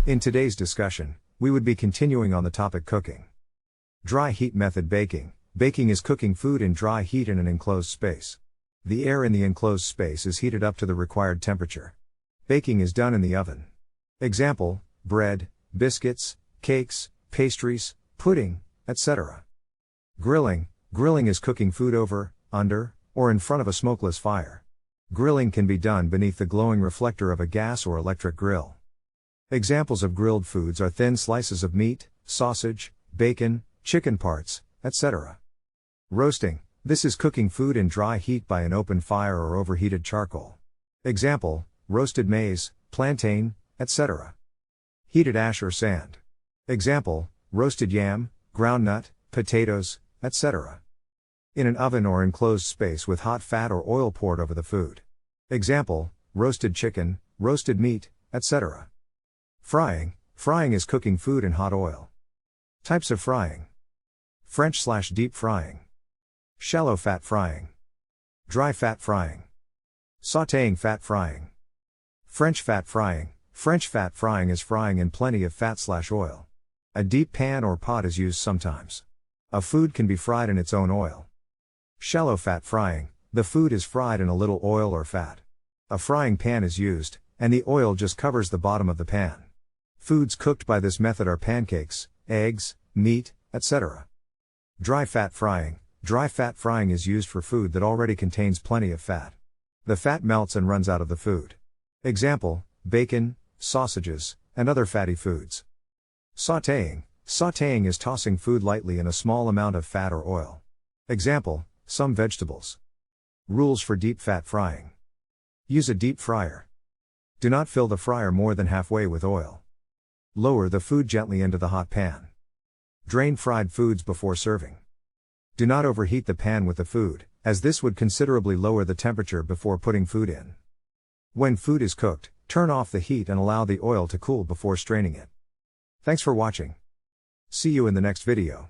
In today's discussion, we would be continuing on the topic cooking. Dry heat method baking. Baking is cooking food in dry heat in an enclosed space. The air in the enclosed space is heated up to the required temperature. Baking is done in the oven. Example, bread, biscuits, cakes, pastries, pudding, etc. Grilling. Grilling is cooking food over, under, or in front of a smokeless fire. Grilling can be done beneath the glowing reflector of a gas or electric grill. Examples of grilled foods are thin slices of meat, sausage, bacon, chicken parts, etc. Roasting. This is cooking food in dry heat by an open fire or overheated charcoal. Example, roasted maize, plantain, etc. Heated ash or sand. Example, roasted yam, groundnut, potatoes, etc. In an oven or enclosed space with hot fat or oil poured over the food. Example, roasted chicken, roasted meat, etc. Frying. Frying is cooking food in hot oil. Types of frying. French/deep frying. Shallow fat frying. Dry fat frying. Sautéing fat frying. French fat frying. French fat frying is frying in plenty of fat/oil. A deep pan or pot is used sometimes. A food can be fried in its own oil. Shallow fat frying. The food is fried in a little oil or fat. A frying pan is used, and the oil just covers the bottom of the pan. Foods cooked by this method are pancakes, eggs, meat, etc. Dry fat frying. Dry fat frying is used for food that already contains plenty of fat. The fat melts and runs out of the food. Example, bacon, sausages, and other fatty foods. Sautéing. Sautéing is tossing food lightly in a small amount of fat or oil. Example, some vegetables. Rules for deep fat frying. Use a deep fryer. Do not fill the fryer more than halfway with oil. Lower the food gently into the hot pan. Drain fried foods before serving. Do not overheat the pan with the food, as this would considerably lower the temperature before putting food in. When food is cooked, turn off the heat and allow the oil to cool before straining it. Thanks for watching. See you in the next video.